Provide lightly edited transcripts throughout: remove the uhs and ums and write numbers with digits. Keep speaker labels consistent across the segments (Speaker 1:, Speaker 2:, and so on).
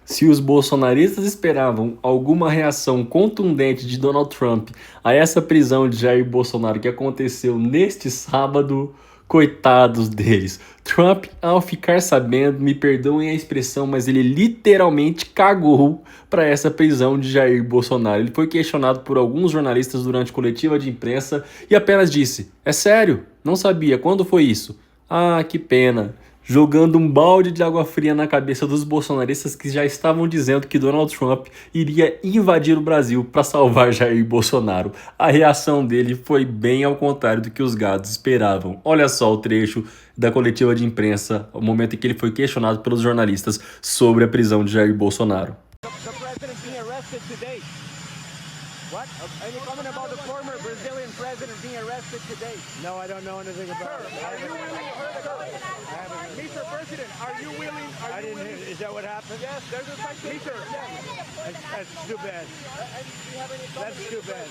Speaker 1: Se os bolsonaristas esperavam alguma reação contundente de Donald Trump a essa prisão de Jair Bolsonaro que aconteceu neste sábado, coitados deles. Trump, ao ficar sabendo, me perdoem a expressão, mas ele literalmente cagou para essa prisão de Jair Bolsonaro. Ele foi questionado por alguns jornalistas durante coletiva de imprensa e apenas disse: "É sério? Não sabia. Quando foi isso?" Ah, que pena. Jogando um balde de água fria na cabeça dos bolsonaristas que já estavam dizendo que Donald Trump iria invadir o Brasil para salvar Jair Bolsonaro. A reação dele foi bem ao contrário do que os gados esperavam. Olha só o trecho da coletiva de imprensa, o momento em que ele foi questionado pelos jornalistas sobre a prisão de Jair Bolsonaro.
Speaker 2: What? Any comment about the former Brazilian president being arrested today? No, I don't know anything about it. Are you willing? Mr. President, are you willing? I didn't hear. Is that what happened? Yes, there's a Mr. That's too bad. That's too bad.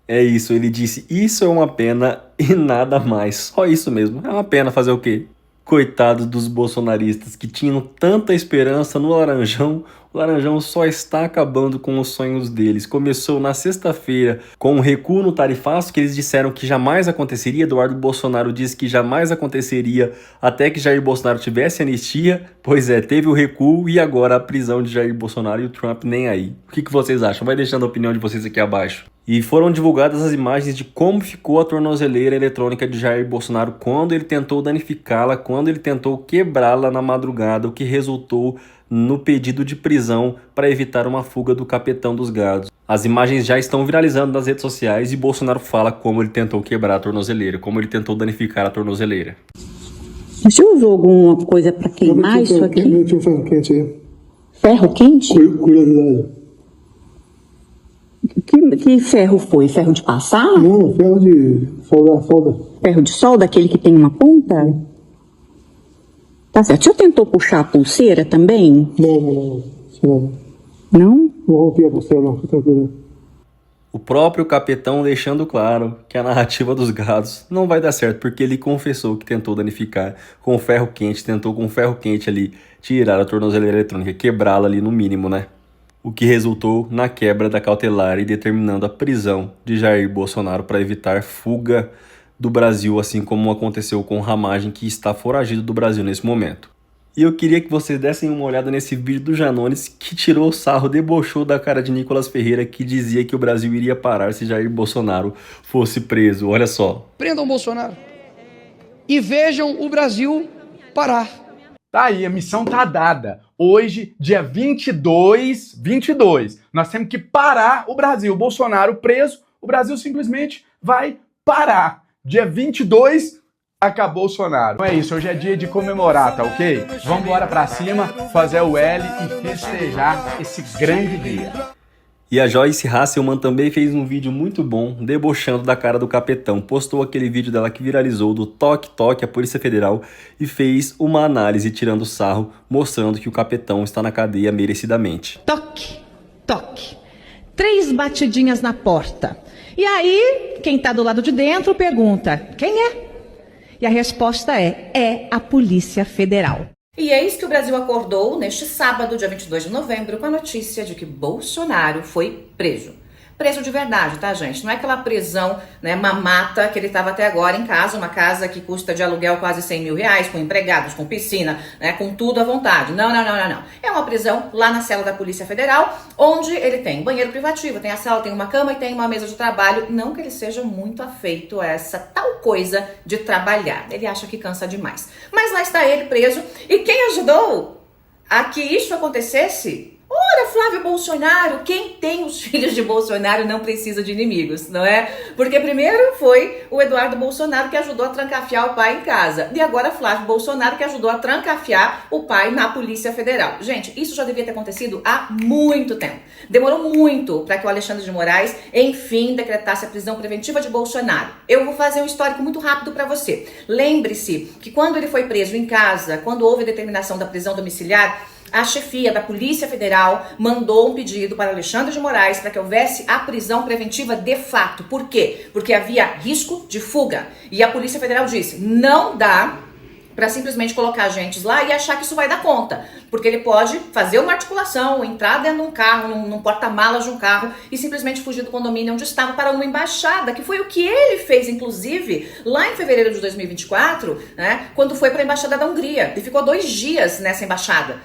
Speaker 1: É isso, ele disse, isso é uma pena e nada mais. Só isso mesmo, é uma pena fazer o quê? Coitados dos bolsonaristas que tinham tanta esperança no Laranjão. O Laranjão só está acabando com os sonhos deles. Começou na sexta-feira com um recuo no tarifaço que eles disseram que jamais aconteceria. Eduardo Bolsonaro disse que jamais aconteceria até que Jair Bolsonaro tivesse anistia. Pois é, teve o recuo e agora a prisão de Jair Bolsonaro e o Trump nem aí. O que vocês acham? Vai deixando a opinião de vocês aqui abaixo. E foram divulgadas as imagens de como ficou a tornozeleira eletrônica de Jair Bolsonaro quando ele tentou danificá-la, quando ele tentou quebrá-la na madrugada, o que resultou no pedido de prisão para evitar uma fuga do capetão dos gados. As imagens já estão viralizando nas redes sociais e Bolsonaro fala como ele tentou quebrar a tornozeleira, como ele tentou danificar a tornozeleira.
Speaker 3: Você usou alguma coisa para queimar isso aqui?
Speaker 4: Eu tinha ferro quente aí.
Speaker 3: Ferro quente?
Speaker 4: Curiosidade.
Speaker 3: Que ferro foi? Ferro de passar?
Speaker 4: Não, ferro de solda.
Speaker 3: Ferro de solda, aquele que tem uma ponta? Tá certo. O senhor tentou puxar a pulseira também?
Speaker 4: Não.
Speaker 3: Não?
Speaker 4: Não rompi a pulseira, não. Fica tranquilo.
Speaker 1: O próprio capetão deixando claro que a narrativa dos gados não vai dar certo, porque ele confessou que tentou danificar com ferro quente, tentou com ferro quente ali tirar a tornozeleira eletrônica, quebrá-la ali no mínimo, né? O que resultou na quebra da cautelar e determinando a prisão de Jair Bolsonaro para evitar fuga do Brasil, assim como aconteceu com o Ramagem, que está foragido do Brasil nesse momento. E eu queria que vocês dessem uma olhada nesse vídeo do Janones, que tirou o sarro, debochou da cara de Nicolas Ferreira, que dizia que o Brasil iria parar se Jair Bolsonaro fosse preso. Olha só.
Speaker 5: Prendam Bolsonaro e vejam o Brasil parar.
Speaker 6: Tá aí, a missão tá dada. Hoje, dia 22, nós temos que parar o Brasil. Bolsonaro preso, o Brasil simplesmente vai parar. Dia 22, acabou o Bolsonaro. Então é isso, hoje é dia de comemorar, tá ok? Vamos embora pra cima, fazer o L e festejar esse grande dia.
Speaker 1: E a Joyce Hasselman também fez um vídeo muito bom, debochando da cara do capetão. Postou aquele vídeo dela que viralizou do toque-toque à Polícia Federal e fez uma análise tirando sarro, mostrando que o capetão está na cadeia merecidamente.
Speaker 7: Toque, toque. 3 batidinhas na porta. E aí, quem está do lado de dentro pergunta, quem é? E a resposta é a Polícia Federal.
Speaker 8: E eis que o Brasil acordou neste sábado, dia 22 de novembro, com a notícia de que Bolsonaro foi preso. Preso de verdade, tá, gente? Não é aquela prisão, né, mamata que ele estava até agora em casa, uma casa que custa de aluguel quase 100 mil reais, com empregados, com piscina, né, com tudo à vontade. Não. É uma prisão lá na cela da Polícia Federal, onde ele tem banheiro privativo, tem a sala, tem uma cama e tem uma mesa de trabalho. Não que ele seja muito afeito a essa tal coisa de trabalhar. Ele acha que cansa demais. Mas lá está ele preso. E quem ajudou a que isso acontecesse? Ora, Flávio Bolsonaro, quem tem os filhos de Bolsonaro não precisa de inimigos, não é? Porque primeiro foi o Eduardo Bolsonaro que ajudou a trancafiar o pai em casa. E agora Flávio Bolsonaro que ajudou a trancafiar o pai na Polícia Federal. Gente, isso já devia ter acontecido há muito tempo. Demorou muito para que o Alexandre de Moraes, enfim, decretasse a prisão preventiva de Bolsonaro. Eu vou fazer um histórico muito rápido para você. Lembre-se que quando ele foi preso em casa, quando houve a determinação da prisão domiciliar, a chefia da Polícia Federal mandou um pedido para Alexandre de Moraes para que houvesse a prisão preventiva de fato. Por quê? Porque havia risco de fuga. E a Polícia Federal disse, não dá para simplesmente colocar agentes lá e achar que isso vai dar conta. Porque ele pode fazer uma articulação, entrar dentro de um carro, num porta-malas de um carro e simplesmente fugir do condomínio onde estava para uma embaixada, que foi o que ele fez, inclusive, lá em fevereiro de 2024, né, quando foi para a embaixada da Hungria. E ficou 2 dias nessa embaixada.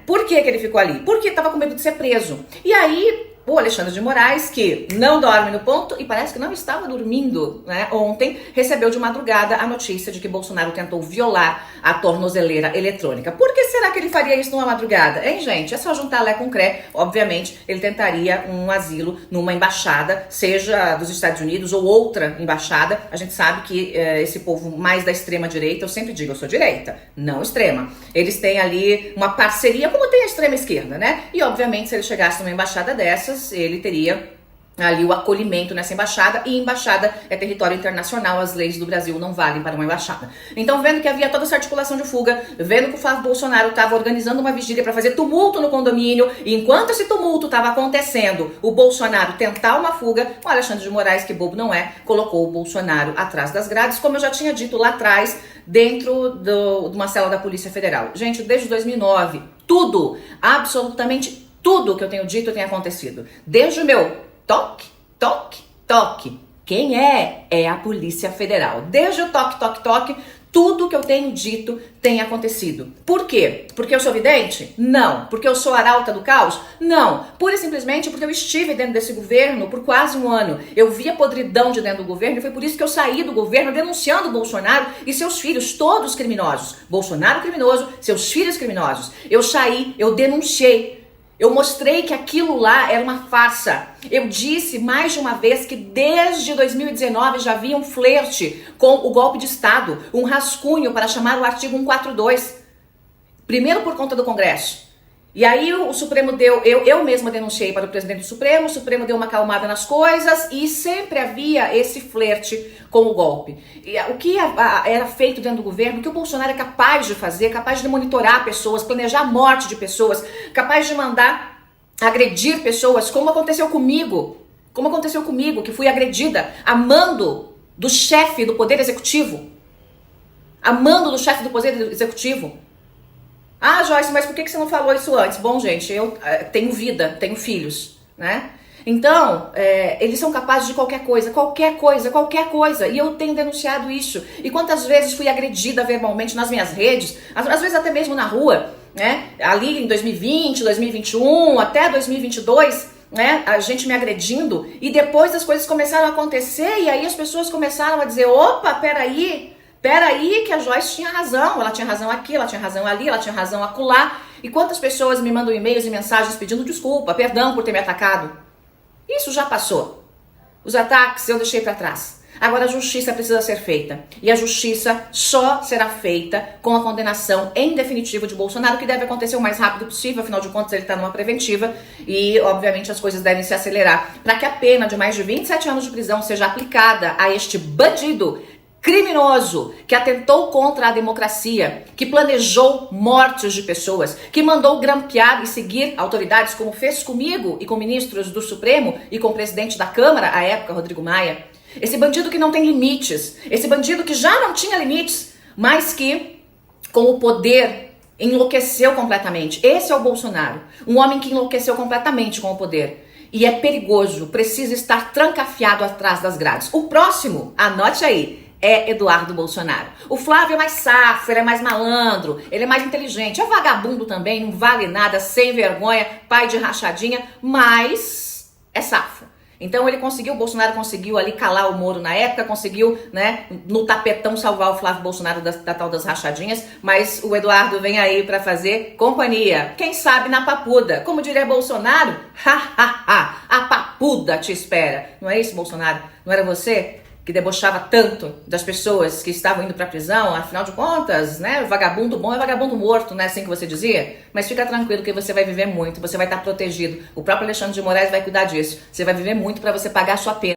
Speaker 8: Por que ele ficou ali? Porque estava com medo de ser preso. E aí, o Alexandre de Moraes, que não dorme no ponto e parece que não estava dormindo, né, ontem, recebeu de madrugada a notícia de que Bolsonaro tentou violar a tornozeleira eletrônica. Por que será que ele faria isso numa madrugada? Hein, gente? É só juntar Lé com Cré. Obviamente, ele tentaria um asilo numa embaixada, seja dos Estados Unidos ou outra embaixada. A gente sabe que esse povo mais da extrema-direita, eu sempre digo, eu sou direita, não extrema. Eles têm ali uma parceria, como tem a extrema-esquerda, né? E, obviamente, se ele chegasse numa embaixada dessas, ele teria ali o acolhimento nessa embaixada, e embaixada é território internacional, as leis do Brasil não valem para uma embaixada. Então, vendo que havia toda essa articulação de fuga, vendo que o Flávio Bolsonaro estava organizando uma vigília para fazer tumulto no condomínio, e enquanto esse tumulto estava acontecendo, o Bolsonaro tentar uma fuga, o Alexandre de Moraes, que bobo não é, colocou o Bolsonaro atrás das grades, como eu já tinha dito lá atrás, dentro de uma cela da Polícia Federal. Gente, desde 2009, tudo, absolutamente tudo que eu tenho dito tem acontecido. Desde o meu toque, toque, toque. Quem é? É a Polícia Federal. Desde o toque, toque, toque, tudo que eu tenho dito tem acontecido. Por quê? Porque eu sou vidente? Não. Porque eu sou arauta do caos? Não. Pura e simplesmente porque eu estive dentro desse governo por quase 1 ano. Eu vi a podridão de dentro do governo e foi por isso que eu saí do governo denunciando Bolsonaro e seus filhos, todos criminosos. Bolsonaro criminoso, seus filhos criminosos. Eu saí, eu denunciei. Eu mostrei que aquilo lá era uma farsa. Eu disse mais de uma vez que desde 2019 já havia um flerte com o golpe de Estado, um rascunho para chamar o artigo 142. Primeiro por conta do Congresso. E aí o Supremo deu, eu mesma denunciei para o presidente do Supremo, o Supremo deu uma acalmada nas coisas e sempre havia esse flerte com o golpe. E o que era feito dentro do governo, o que o Bolsonaro é capaz de fazer, capaz de monitorar pessoas, planejar a morte de pessoas, capaz de mandar agredir pessoas, como aconteceu comigo, que fui agredida a mando do chefe do Poder Executivo. Ah, Joyce, mas por que você não falou isso antes? Bom, gente, eu tenho vida, tenho filhos, né? Então, eles são capazes de qualquer coisa. E eu tenho denunciado isso. E quantas vezes fui agredida verbalmente nas minhas redes, às vezes até mesmo na rua, né? Ali em 2020, 2021, até 2022, né? A gente me agredindo. E depois as coisas começaram a acontecer e aí as pessoas começaram a dizer, opa, peraí, que a Joyce tinha razão, ela tinha razão aqui, ela tinha razão ali, ela tinha razão acolá. E quantas pessoas me mandam e-mails e mensagens pedindo desculpa, perdão por ter me atacado? Isso já passou. Os ataques eu deixei para trás. Agora a justiça precisa ser feita. E a justiça só será feita com a condenação em definitivo de Bolsonaro, que deve acontecer o mais rápido possível, afinal de contas ele está numa preventiva e obviamente as coisas devem se acelerar para que a pena de mais de 27 anos de prisão seja aplicada a este bandido criminoso que atentou contra a democracia, que planejou mortes de pessoas, que mandou grampear e seguir autoridades como fez comigo e com ministros do Supremo e com o presidente da Câmara, à época, Rodrigo Maia. Esse bandido que não tem limites, esse bandido que já não tinha limites, mas que com o poder enlouqueceu completamente. Esse é o Bolsonaro, um homem que enlouqueceu completamente com o poder. E é perigoso, precisa estar trancafiado atrás das grades. O próximo, anote aí, é Eduardo Bolsonaro. O Flávio é mais safo, ele é mais malandro, ele é mais inteligente, é vagabundo também, não vale nada, sem vergonha, pai de rachadinha, mas é safo. Então o Bolsonaro conseguiu ali calar o Moro na época, conseguiu, né, no tapetão salvar o Flávio Bolsonaro da tal das rachadinhas, mas o Eduardo vem aí pra fazer companhia. Quem sabe na papuda. Como diria Bolsonaro, a papuda te espera. Não é isso, Bolsonaro? Não era você que debochava tanto das pessoas que estavam indo pra prisão? Afinal de contas, né, vagabundo bom é vagabundo morto, né, assim que você dizia? Mas fica tranquilo que você vai viver muito, você vai estar protegido. O próprio Alexandre de Moraes vai cuidar disso. Você vai viver muito para você pagar a sua pena.